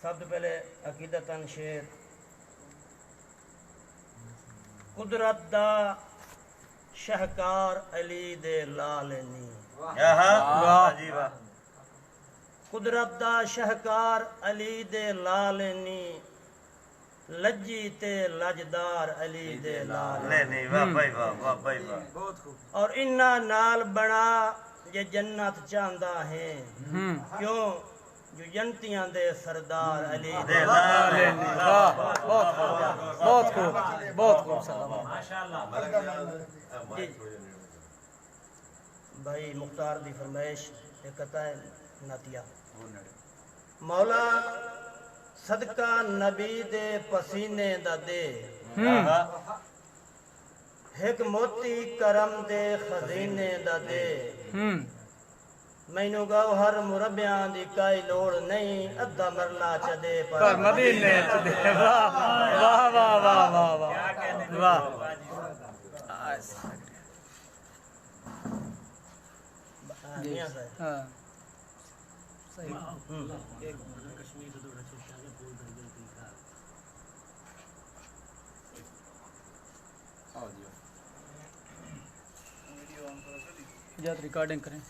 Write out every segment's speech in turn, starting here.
सब तो पहले अकीदतन शेर कुदरत दा शहकार अली दे लाल नी कुदरत दा शहकार अली दे लाल नी लज्जी ते लजदार अली दे लाल और इन्ना नाल बना ये जन्नत चाहता है क्यों जो जन्नतियां दे सरदार अली दे लाल बहुत खूब माशाअल्लाह भाई मुख्तार दी फरमाइश एक कथा है नातिया मौला सदका नबी दे पसीने दा दे एक मोती करम दे खजीने दा दे मैनू गाओ हर मुरब्बियां दी काई लोड़ नहीं अद्धा मरला च दे पर मदीने च दे वाह वाह वाह वाह वाह वाह हाँ सही जब रिकॉर्डिंग करें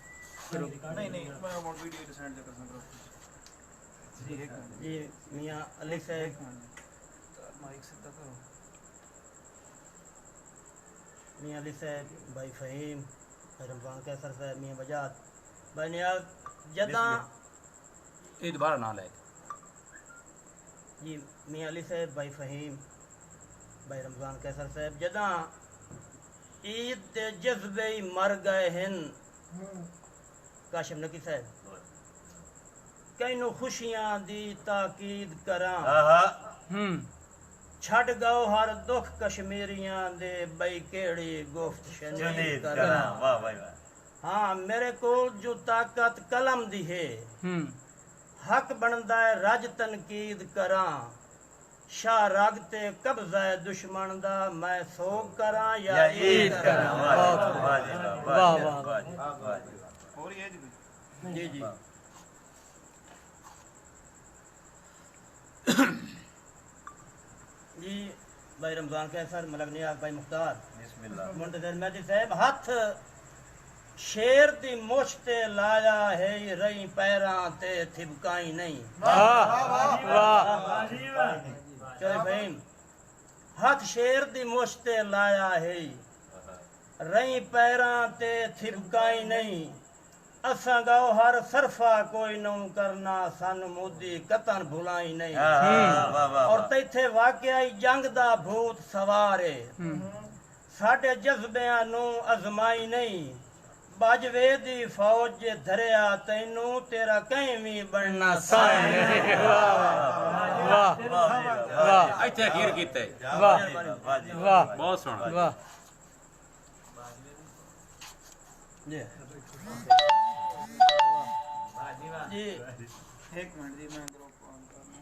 नहीं मैं वीडियो सेंड कर सकता जी मियां अली साहब माइक सीधा करो मियां अली साहब भाई फहीम रमजान कैसर साहब मियां बजात भाई नियाज जदा ये दोबारा ना ले जी मियां अली साहब भाई फहीम भाई रमजान कैसर साहब जदा ईद दे जज्बे मर गए हैं काशिम नकी साहब कैनू खुशियां दी ताकीद करा छड़ गओ हर दुख कश्मीरियां दे बई केड़ी गुफ्त शनीद करा हाँ मेरे को जो ताकत कलम दी है हक बनदा है रज तनकीद करा शाह रग ते कब्जा है दुश्मन दा मैं सोग करा या ईद करा वाह वाह और ये जी जी जी भाई रमजान कैसर मलक नियाज भाई मुख्तार मुंतजर मेहदी साहब हाथ शेर दी मुछ ते लाया है रही पैरां ते थिबकाई नहीं चलो फहीम हाथ शेर दी मुछ ते लाया है रही पैरां ते थिबकाई नहीं असा गाओ हर सरफा कोई नौ करना सन मोदी कतन भुलाई नहीं और तैथे वाकया जंग दा भूत सवारे साडे जज्बियां नू अजमाई नहीं बाजवे दी फौज जे धरिया तैनू तेरा कहीं भी बनना साए वाह वाह अच्छा खीर कीते वाह वाह बहुत सोहना वाह जी जी एक मिनट जी मैं ग्रुप ऑन करना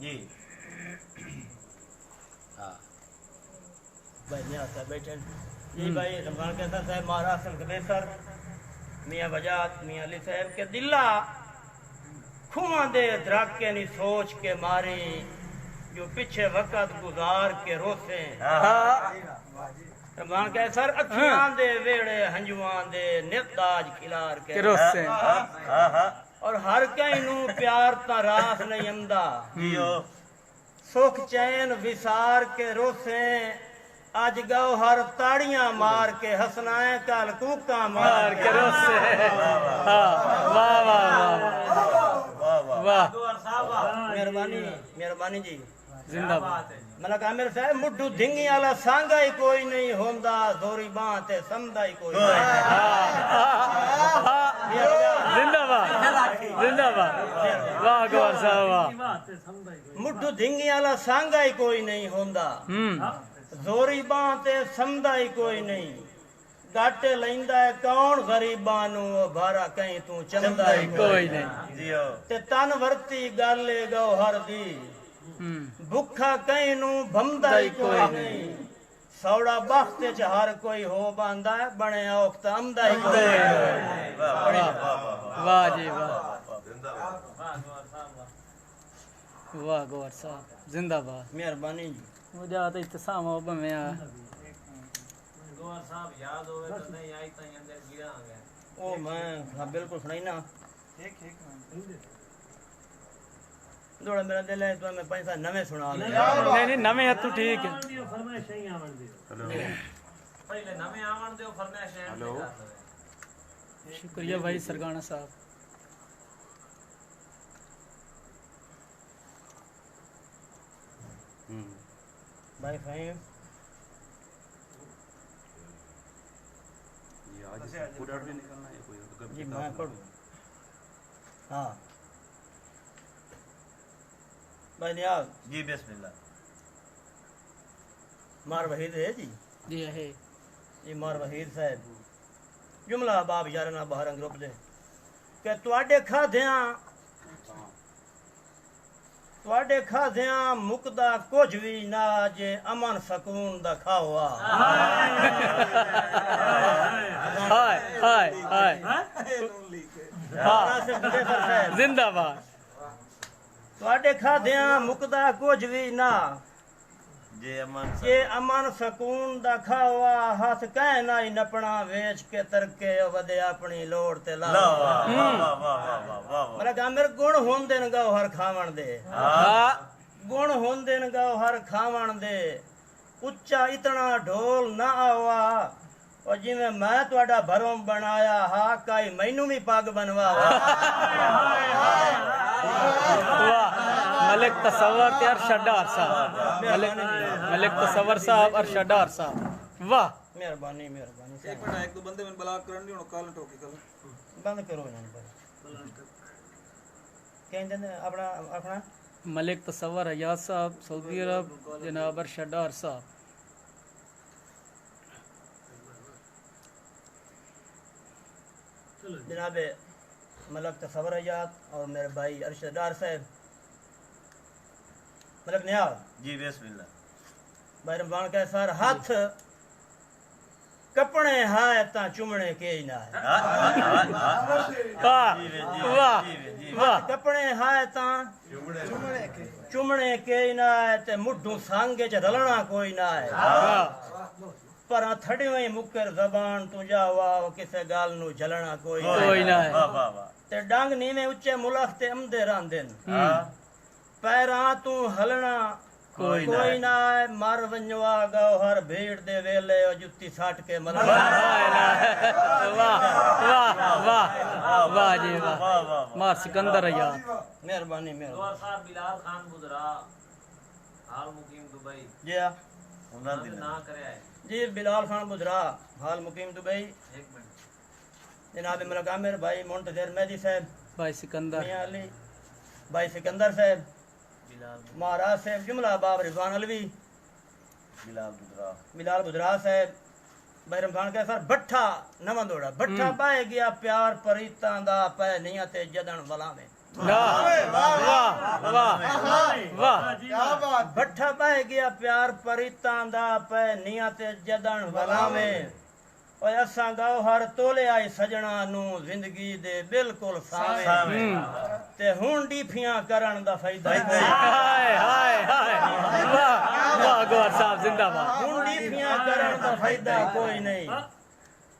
जी हाँ भाई नियाज साहब बैठे जी भाई रमजान कैसर साहब महाराष्ट्र कबेसर मियां बजात मियां अली साहब के दिल्ला खुआ दे धड़ाके नी सोच के मारी जो पीछे वक्त गुजार के रोसे रमजान कैसर अखियां दे वेड़े हंजुआं दे निर्दाज खिलार के रोसे और हर कहीं नू प्यार ता रास नहीं आंदा सुख चैन विसार के रोसे आज गाओ हर ताड़ियां मार के हंसनाए कल कूका मार के रोसे वाह वाह वाह मेहरबानी मेहरबानी जी जिंदाबाद मलक आमिर साहब मुड्ढू धिंगी वाला सांगा ही कोई नहीं होंदा दोरी बां ते समदा ही कोई नहीं जिंदाबाद जिंदाबाद वाह गौर साहब वाह मुड्ढू धिंगी वाला सांगा ही कोई नहीं होंदा जोरी बां ते समदा ही कोई नहीं गाटे लैंदा है कौन गरीबां नू भारा कहीं तू चंदा ही कोई नहीं ते तन वरती गाले गो हर दी भुखा कहीं नू भमदा ही कोई नहीं सौड़ा बख्त च हर कोई हो बांदा है बने औखत आमदा ही कोई नहीं वाह जी वाह वाह गौर साहब जिंदाबाद मेहरबानी जी मुझे तो इत्तेसाम हो में आ गौर साहब याद होवे तो नहीं आई ताई अंदर गिरा आ गया ओ मैं हाँ बिल्कुल सुनाई ना एक मिनट थोड़ा मेरा दिल है तो मैं पैसा नवे सुना ले नहीं नवे हथू ठीक है पहले नवे आवन दो फरमाइश है हेलो शुक्रिया भाई सरगाना साहब भाई फाइम जी मैं पढ़ूँ हाँ भाई नियाज जी बिस्मिल्लाह मार वहीद है जी जी है ये मार वहीद साहब जुमला बाब यारना बाहर ग्रुप दे कि ਤੁਹਾਡੇ ਖਾਦਿਆਂ ਮੁਕਦਾ ਕੁਝ ਵੀ ਨਾ ਜੇ ਅਮਨ ਸਕੂਨ ਦਾ ਖਾਵਾ हाय हाय हाय ਨਾਸਿਰ ਮੁਜ਼ੱਫਰ ਸਾਹਿਬ जिंदाबाद ਤੁਹਾਡੇ ਖਾਦਿਆਂ ਮੁਕਦਾ ਕੁਝ ਵੀ ਨਾ जे अमन ਜੇ ਅਮਨ ਸਕੂਨ ਦਾ ਖਾਵਾ ਹੱਥ ਕਹਿ ਨਾ ਹੀ ਨਪਣਾ ਵੇਚ ਕੇ ਤਰਕੇ ਵਧੇ ਆਪਣੀ ਲੋੜ ਤੇ ਲਾ वाह वाह वाह वाह वाह वाह ਮੇਰਾ ਗਾਮਰ ਗੁਣ ਹੁੰਦੇ ਨੇ ਗਾਉ ਹਰ ਖਾਵਣ ਦੇ हाँ ਗੁਣ ਹੁੰਦੇ ਨੇ ਗਾਉ ਹਰ ਖਾਵਣ ਦੇ ਉੱਚਾ ਇਤਨਾ ਢੋਲ ਨਾ ਆਵਾ ਉਹ ਜਿਵੇਂ ਮੈਂ ਤੁਹਾਡਾ ਭਰਮ ਬਣਾਇਆ ਹਾਂ ਕਾਈ ਮੈਨੂੰ ਵੀ ਪੱਗ ਬਣਵਾ वाह मलिक तसव्वुर ते अरशदार साहब मलिक तसव्वुर साहब अरशदार साहब वाह ਮਿਹਰਬਾਨੀ ਮਿਹਰਬਾਨੀ एक मिनट एक दो बंदे में ब्लॉक करन दी हुन कल ठोकी कल ਬੰਦ ਕਰੋ ਇਹਨਾਂ ਨੂੰ ਕਹਿੰਦੇ ਨੇ ਆਪਣਾ ਆਪਣਾ मलिक तसव्वुर अयाज साहब सऊदी अरब जनाब अरशदार साहब जनाब मलक तसव्वुर अयाज और मेरे भाई अरशदार साहब मलक नियाज जी बिस्मिल्लाह भाई रमजान के सर हाथ कपड़े हाय ता चुमने के ही ना है वाह वाह वाह कपड़े हाय ता चुमने के ही ना है ते मुड्ढू सांगे च रलना कोई ना है वाह पर थड़ी वही मुकर जबान तू जावा किसे गाल नु झलना कोई ना कोई ना है वाह वाह वाह ते डांग नीवे उच्चे मुलख ते अमदे रांदे हां पैरां तू हलना कोई ना है मर वंजवा गो हर भीड़ दे वेले ओ जुत्ती साट के मल वाह वाह वाह वाह जी वाह वाह वाह मार सिकंदर अयाज मेहरबानी गौर मेहरबानी साहब बिलाल खान बुधरा हाल मुकीम दुबई जी उन्हां दी ना करे है जी बिलाल खान बुधरा हाल मुकीम दुबई एक मिनट जनाब मलक आमिर भाई मुंतजर मेहदी साहब भाई सिकंदर मियां अली भाई सिकंदर साहब बिलाल महाराज साहब जुमला बाब रिजवान अलवी बिलाल बुदरा बिलाल बुधरा साहब भाई रमजान के सर भट्ठा नवा दौड़ा भट्ठा पाए गया प्यार परीतां दा पै नियत ते जदन वला में वाह वाह वाह भट्ठा पाए गया प्यार परीतां दा पै नियत ते जदन वला में ओए असां गाओ हर तोले आई सजना नू जिंदगी दे बिल्कुल सावे ते हुन डीफियां करन दा फायदा हाय हाय हाय वाह वाह गौर साहब जिंदाबाद हुन डीफियां करन दा फायदा कोई नहीं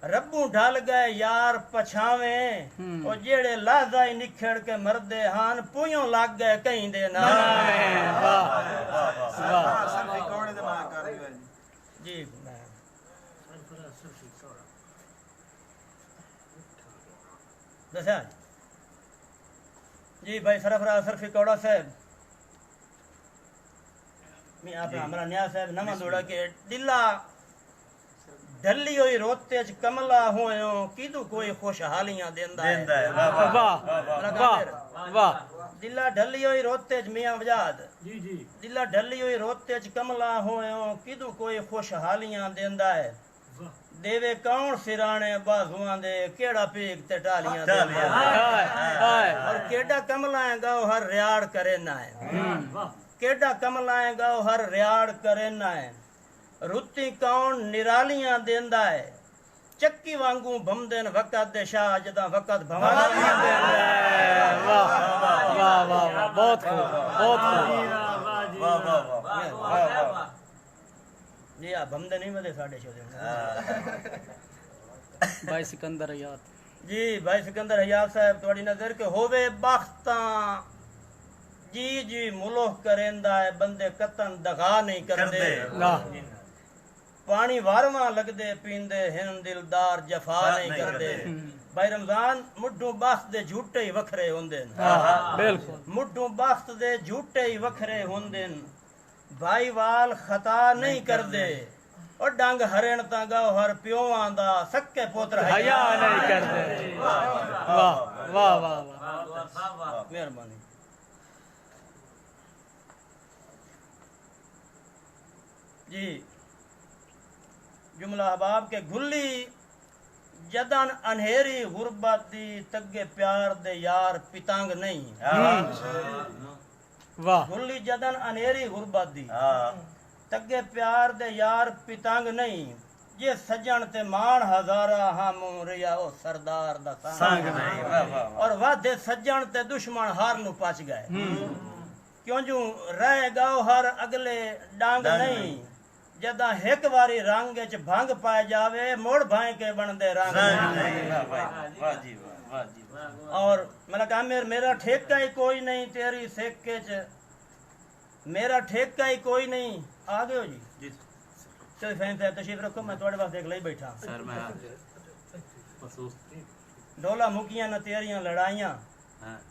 रब्बू ढल गए यार पछावे ओ जेड़े लाजा ही निखड़ के मरदे हान पुयों लग गए कहीं दे ना वाह वाह सब रिकॉर्ड दे मां कर दियो जी मैं दसा जी भाई सरफराज सरफी कौड़ा साहब मैं अपना हमारा न्याय साहब नवा दौड़ा के दिल्ला ढली हुई रोते च कमला होयो किदू कोई खुशहालियां देंदा देंदा है है वाह वाह वाह वाह दिल्ला ढली हुई रोते च मियां वजाद जी जी दिल्ला ढली हुई रोते च कमला होयो किदू कोई खुशहालियां देंदा है देवे कौन सिराने बाजुआं दे केड़ा पीक ते टालियां देंदा है हाय हाय और केड़ा कमला है गाओ हर रियाड़ करे ना है केड़ा कमला है गाओ हर रियाड़ करे ना है रुत्ती कौन निरालियां देंदा है ਚੱਕੀ ਵਾਂਗੂ ਭੰਮਦਨ ਵਕਤ ਦੇ ਸ਼ਾਹ ਜਦਾਂ ਵਕਤ ਭਵਾਂ वाह वाह वाह वाह बहुत खूब बहुत खूब वाह वाह वाह जी आ भमदे नहीं मदे साढ़े शोदे भाई सिकंदर याद जी भाई सिकंदर हयात साहब थोड़ी नजर के होवे बख्ता जी जी मुलोह करेंदा है बंदे कतन दगा नहीं करदे ना पानी वारवा लगदे पींदे हिन दिलदार जफा नहीं करदे भाई रमजान मुड्ढू बख्त दे झूठे ही वखरे हुंदे हाँ बिल्कुल मुड्ढू बख्त दे झूठे ही वखरे हुंदे भाई वाल खता नहीं करदे और डंग हरण ता गाओ हर प्योवां दा सक्के पुत्र हया नहीं करते वाह वाह वाह वाह मेहरबानी जी जुमला अहबाब के गुल्ली जदन अनहेरी गुरबत दी तग्गे प्यार दे यार पितांग नहीं वाह गुल्ली जदन अनहेरी गुरबत दी हाँ तग्गे प्यार दे यार पितांग नहीं जे सजन ते मान हजारा हम रिया ओ सरदार दा संग नहीं वाह वाह और वादे सजन ते दुश्मन हार नु पच गए क्यों जू रह गाओ हर अगले डांग नहीं जदा एक बारी रंग च भंग पाए जावे मोड़ भाई के बनदे रंग नहीं वाह वाह जी वाह जी और मैंने कहा मेरा ठेका ही कोई नहीं तेरी सेके च मेरा ठेका ही कोई नहीं आ गए हो जी चलो फैन साहब तशरीफ रखो मैं थोड़े पास एक लई बैठा सर मैं डोला मुकियां न तेरियां लड़ाइयां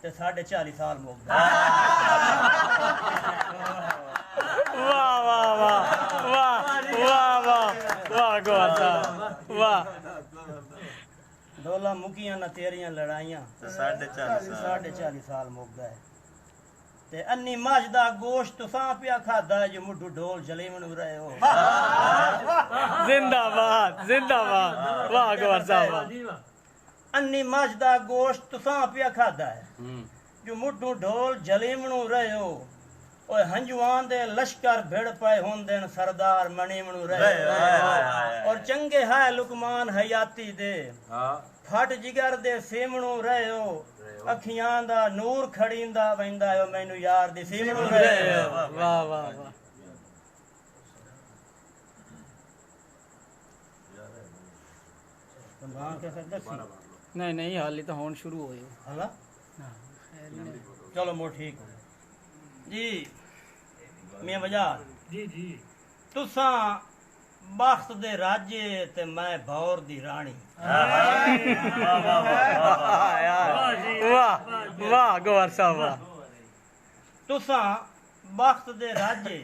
ते 40.5 साल मुक गए वाह वाह वाह वाह वाह वाह वाह गौर साहब वाह डोला मुकियां न तेरियां लड़ाइयां तो 4.5 40 साल मुक गए ते अन्नी मझ दा गोश्त तुसां पिया खादा जो मुठू ढोल जलीमन रहे हो जिंदाबाद वाह गौर साहब वाह अन्नी मझ दा गोश्त तुसां पिया खादा है जो मुठू ढोल जलीमनु रहे हो ओए हंजुआन दे लश्कर भिड़ पाए होंदे न सरदार मणिमनु रहे हो और चंगे है लुकमान हयाती दे फट जिगर दे सीमणु रहे हो अखियां दा नूर खड़ींदा वैंदा हो मैनू यार दी सीमणु रहे हो वाह वाह वाह नहीं नहीं हाल ही तो होन शुरू होए हला चलो मो ठीक जी मियां बाजार जी जी तुसां बख्त दे राजे ते मैं भौर दी रानी वाह वाह गौर साहब वाह तुसां बख्त दे राजे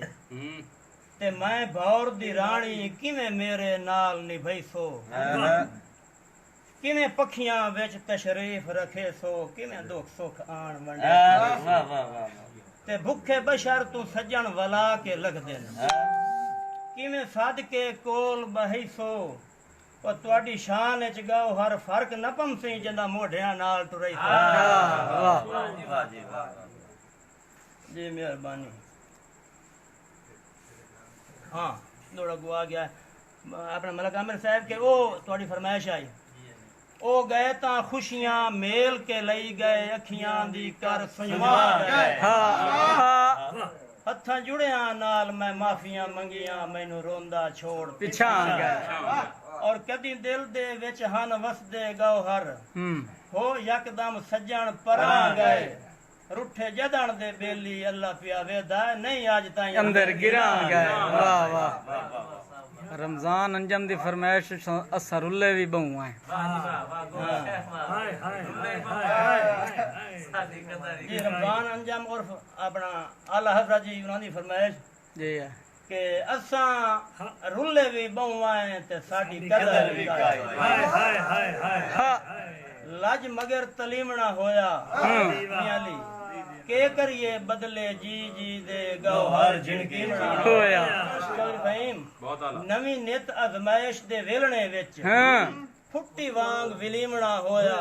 ते मैं भौर दी रानी किवें मेरे नाल निभई सो किवें पखियां विच तशरीफ रखे सो किवें दुख सुख आण वंडे वाह वाह वाह ते भुखे बशर तू सज्जन वला के लगदे न किवें सदके कोल बही सो और तुहाडी शान च गाओ हर फर्क न पमसी जंदा मोढियां नाल टुरई सो वाह जी वाह जी मेहरबानी हाँ दौड़ा गुआ गया अपना मलक आमिर साहब के ओ थोड़ी फरमाइश आई ओ गए ता खुशियां मेल के लई गए अखियां दी कर सुनवा गए हत्थां जुड़ियां नाल मैं माफियां मंगियां मैनू रोंदा छोड़ पिछा गए और कदी दिल दे विच हन वसदे गौहर हो यकदम सज्जन परा गए रुठे जदन दे बेली अल्लाह पिया वेदा नहीं आज ताई अंदर गिरा गए वाह वाह रमजान अंजम दी फरमाइश असरुल्ले भी बहु हैं जी रमजान अंजम और अपना आला हजरत जी उन्हां दी फरमाइश जी है कि असां रुल्ले भी बहु हैं ते साडी कदर भी लज मगर तलीमना होया मियाली के करिए बदले जी जी दे गौहर झिड़की होया नवी नित अजमाइश दे वेलणे विच फुट्टी वांग विलीमना होया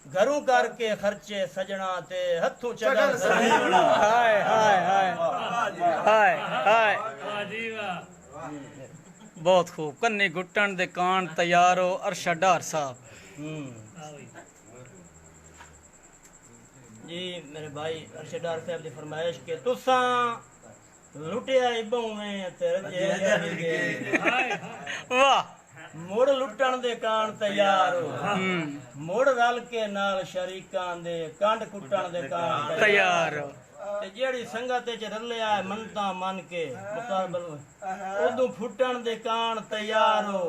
घरों करके खर्चे सजना ते हथों चगल सलीमना हाय हाय हाय हाय हाय बहुत खूब कन्नी घुटन दे कान तैयार हो अरशद डार साहब जी मेरे भाई अरशद डार साहब की फरमाइश के तुसा लुटिया इबों वाह मुड़ लुटन दे कान तैयार हो मुड़ रल के नाल शरीकां दे कंड कुटन दे कान तैयार हो ते जेड़ी संगत च रलिया है मनता मन के मुताबल उदू फुटन दे कान तैयार हो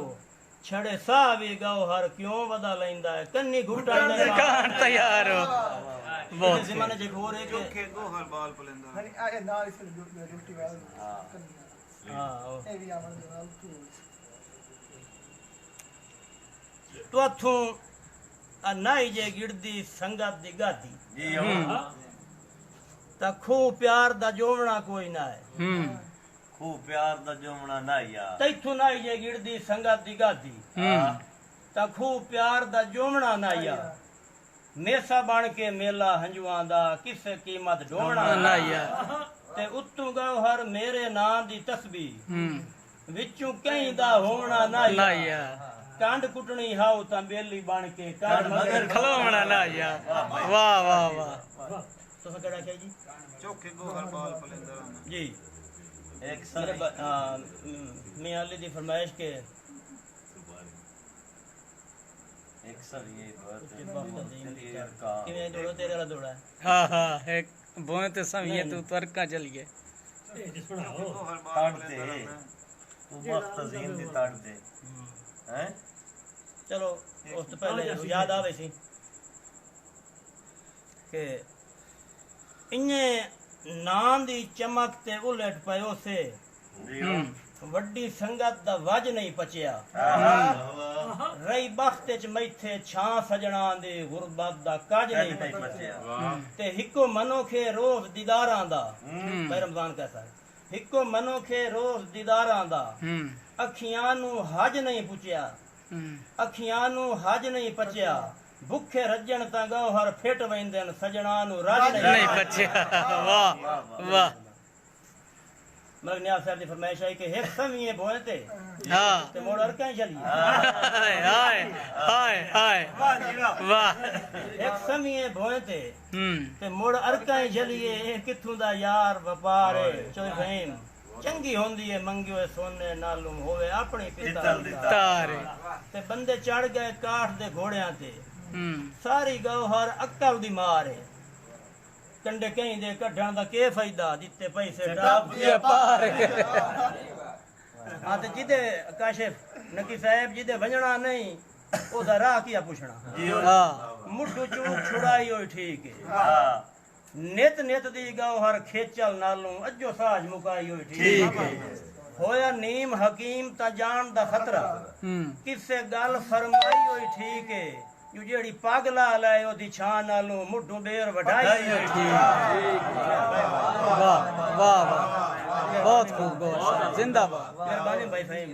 छड़े साह भी गौहर क्यों वदा लैंदा है कन्नी घुटन दे कान कान तैयार हो बहुत ज़माने च घोर है के चोखे गोहर बाल पलेंदा हां तो नाई जे गिरदी संगत दी गादी जी हो ता खूब प्यार दा जोवना कोई ना है खूब प्यार दा जमना नाइया तैथू नाई जे गिरदी संगत दी गादी ता खूब प्यार दा जोवना नाइया मेसा बन के मेला हंजुआं दा किसे कीमत ढोवना नाइया ते उत्तू गौहर मेरे नाम दी तस्बीह विचों कहीं दा होना नाइया नाइया कांड कुटनी हाउ ता बेली बन के कांड मगर खलोमना नाइया वाह वाह वाह तो केड़ा कह जी चोखे गोहर बाल पलेंदा जी एक मेरे सर मियां अली दी फरमाइश के एक सर ये बात किवें दौड़ो तेरे वाला दौड़ा है हाँ हाँ एक बोए ते समिए तू तवरका चलिए गोहर बाल ताड़ दे तू मस्त जीन दी ताड़ दे हैं चलो उस तो पहले याद आवे सी के इन्ने नाम दी चमक ते उलट पयो से जी हो वड्डी संगत दा वज नहीं पचिया रही बख्त च मैथे छां सजणा दे गुरबत दा कज नहीं पचिया ते हिको मनोखे रोज दीदारां दा भाई रमजान कैसा है हिको मनोखे रोज दीदारां दा अखियां नू हज नहीं पुचिया अखियां नू हज नहीं पचिया भुखे रजण ता गौहर फेट वेंदन सजणा नू रज नहीं बच्चे वाह वाह मगर न्याज साहब दी फरमाइश आई कि एक समीए बोए ते हाँ ते मोड़ और कहीं चलिए हाय हाय हाय हाय वाह एक समीए भोए ते मोड़ अरकाई जलिए ए किथों दा यार व्यापार है चोई बहन चंगी होंदी है मंगियो है सोने नालूम होवे अपनी पिता तारे ते बंदे चढ़ गए काठ दे घोड़ियां ते सारी गौहर अक्कल दी मार है कंडे कहीं दे कढ़ण दा के फायदा दिते पैसे डाब ये पार हां ते जिदे काशिफ नकी साहब जिदे वंजना नहीं ओदा राह किया पूछना हाँ मुठू चूक छुड़ाई होई ठीक है हां नित नित दी गौहर खेचल नालों अजो साज मुकाई होई ठीक है होया नीम हकीम ता जान दा खतरा किसे गल फरमाई होई ठीक है यू जेड़ी पागला लाए ओदी छां नालों मुठू बेर वढाई होई ठीक वाह वाह वाह बहुत खूब बहुत जिंदाबाद मेहरबानी भाई फहीम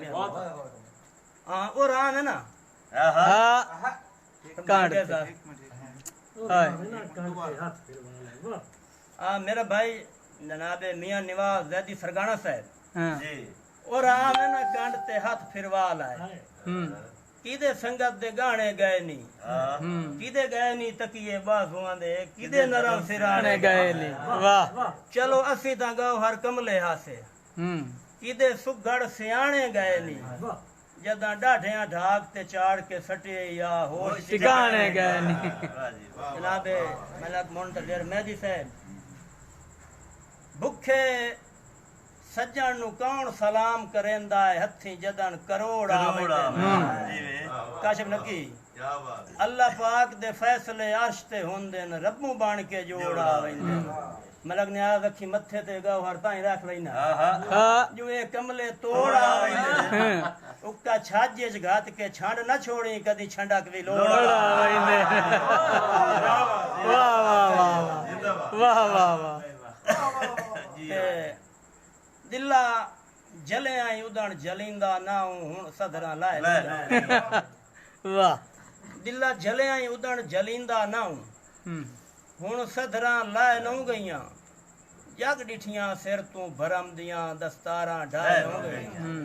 हां वो रान है ना हाँ काट के साथ हाय मेरा भाई जनाबे मियां निवाज जैदी सरगाना साहब हाँ जी और राम है ना कांड ते हाथ फिरवा लाए किदे संगत दे गाने गए नहीं किदे गए नहीं तकिए बाजुआं दे किदे नरम सिराने गए नहीं वाह चलो असी ता गौ हर कमले हासे किदे सुगड़ सियाणे गए नहीं जदा डाढ़ियां ढाक ते चाड़ के सटे या होश ठिकाने गए नहीं वाह जी वाह जनाबे मलक मुंतजर मेहदी साहब भुखे सज्जन नु कौन सलाम करेंदा है हथी जदन करोड़ करोड़ा आवे जी वे काशिफ नकी क्या बात अल्लाह पाक दे फैसले अर्श ते हुंदे न रब्बू बन के जोड़ आवेंदे मलक ने आज रखी मथे ते गौ हर ताई रख लेना हाँ जो ये कमले तोड़ आवेंदे उक्का छाजे च घात के छंड न छोड़ी कदी छंडक भी लोड़ वाह वाह वाह वाह वाह वाह ते दिला जले आई उदण जलिंदा ना हुन सदरा लाए वाह दिला जले आई उदण जलिंदा ना हुन सदरा लाए नौ गईयां जग डिठियां सिर तू भरम दियां दस्तारां ढाए हो गईयां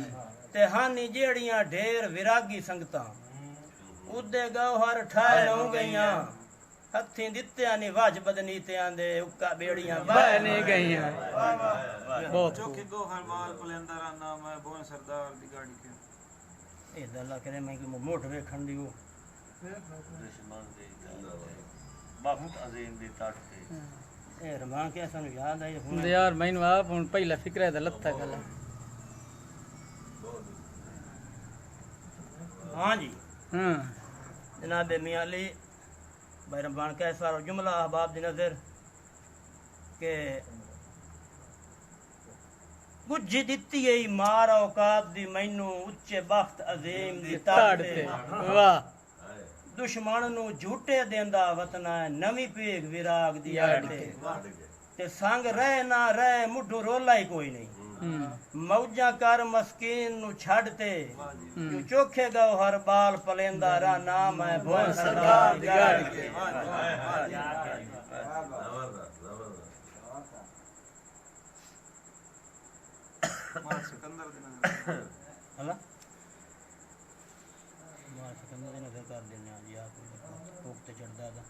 ते हानी जेड़ियां ढेर विरागी संगतां उदे गौहर ठाए लऊं गईयां हथी दित्तियां नी वाज बदनी ते आंदे उक्का बेड़ियां बह नहीं गई हैं बहुत चौके गोहर बाल पलेंदर नाम है बोन सरदार दी गाड़ी के ए दल्ला करे मैं कि मोट वेखण दी वो दुश्मन दी ताड़ ते वक्त अजीम दी ताड़ ते ए रमान के सानू याद आई हुन यार मैनू आप हुन पहला फिक्र है लत्था गला हां जी हां जनाब मियां अली भाई रमान के सारो जुमला अहबाब दी नजर के गुज्जी दित्ती है मार औकात दी मैनू उच्चे बख्त अजीम दी ताड़ ताड़ ते ते वाह दुश्मन नू झूठे देंदा वतन है नवी पेग विराग दी आटे ते संग रह ना रह मुढू रोला ही कोई नहीं मौजा कर मस्कीन नु छड़ ते जो चोखे गौ हर बाल पलेंदा रा नाम है भोन सरदार दी गाड़ी के मां सिकंदर दी नजर हला मां सिकंदर ने नजर कर देने आ जी आप भूख ते चढ़दा दा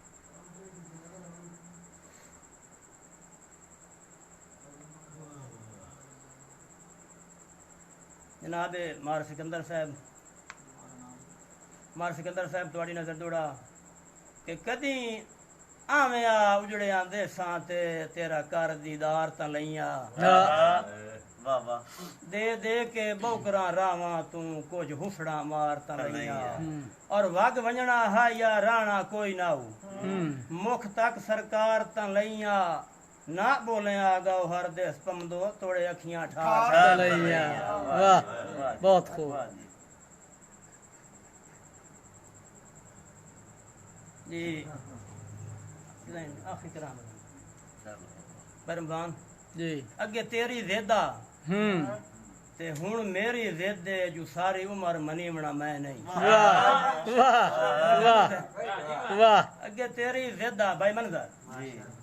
जनाब मार सिकंदर साहब तुहाडी नजर दोड़ा कि कदी आवें आ उजड़े आंदे सां ते तेरा कर दीदार तां लईया वाह वाह दे दे के बौकरा रावां तू कुछ हुफड़ा मार तां लईया और वग वंजणा हा या राणा कोई ना हो मुख तक सरकार तां लईया ना बोले आगा हर देश पमदो तोड़े अखियां ठाठ चलैया वाह बहुत खूब जी आखिर कराम बरमान जी अगे तेरी ज़ेदा ते हुण मेरी ज़ेदे जो सारी उम्र मनीमना मैं नहीं वाह वाह वाह वाह अगे तेरी ज़ेदा भाई मनजर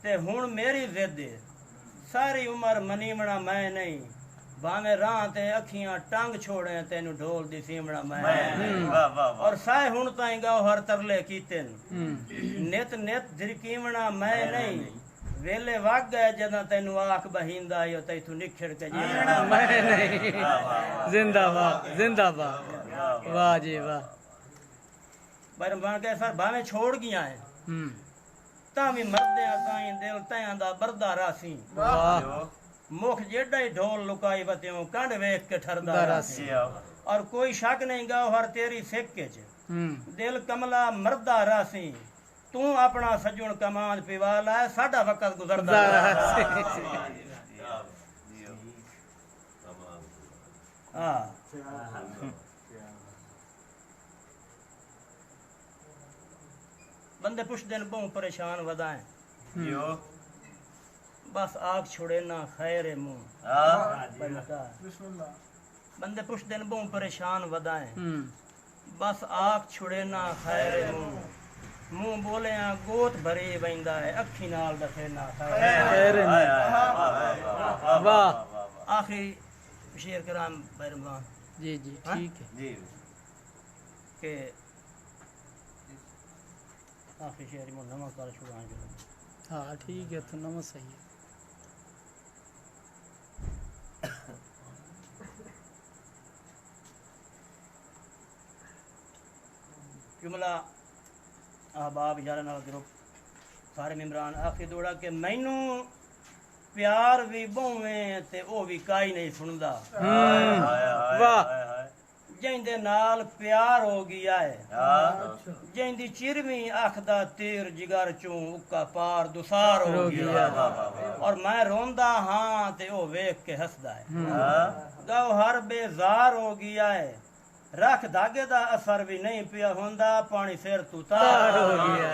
ते हुण मेरी ज़ेदे सारी उम्र मनीमना मैं नहीं भावे राह ते अखियां टंग छोड़े तेनू ढोल दी सीमना मैं वाह वाह और साए हुण ताईं गाओ हर तरले कीते नित नित धिरकीवना मैं नहीं वेले वग गए जदा तेनू आख बहिंदा यो तैथू निखड़ के जीवना मैं नहीं जिंदाबाद जिंदाबाद वाह जी वाह पर बन के सर भावे छोड़ गया है तां भी मरदे ताईं दिल तयां दा बरदा रासी वाह मुख जेड़ा ही ढोल लुकाई बत्यों कंड वेख के ठरदा रासी और कोई शक नहीं गाओ हर तेरी सिक्के च दिल कमला मरदा रासी तू अपना सजुन कमान पिवा ला साडा वक्त गुजरदा हां बंदे पुछदे न बहु परेशान वदाएं यो बस आग छोड़े ना खैर मुंह बंदे पुछदे न बहु परेशान वदाएं बस आग छुड़े ना खैर मुंह बोले गोत भरे वेंदा है अखी नाल दसे ना खैर वाह आखिरी शेर कराम बैरमान जी जी ठीक है जी के आखिरी शेर में नवा कर छुड़ा जो हाँ ठीक है तो नमः सही है जुमला अहबाब यारा नाल ग्रुप सारे मेंबरान आखिर दौड़ा के मैनू प्यार भी बहुवे ते ओ भी काई नहीं सुनदा वाह जिंदे नाल प्यार हो गया है जिंदी चिरवी अख दा तीर जिगर चूं उक्का पार दुसार हो गया और मैं रोंदा हां ते ओ वेख के हसदा है गाओ हर बेजार हो गया है रख धागे दा असर भी नहीं पिया होंदा पानी सिर तू तार हो गया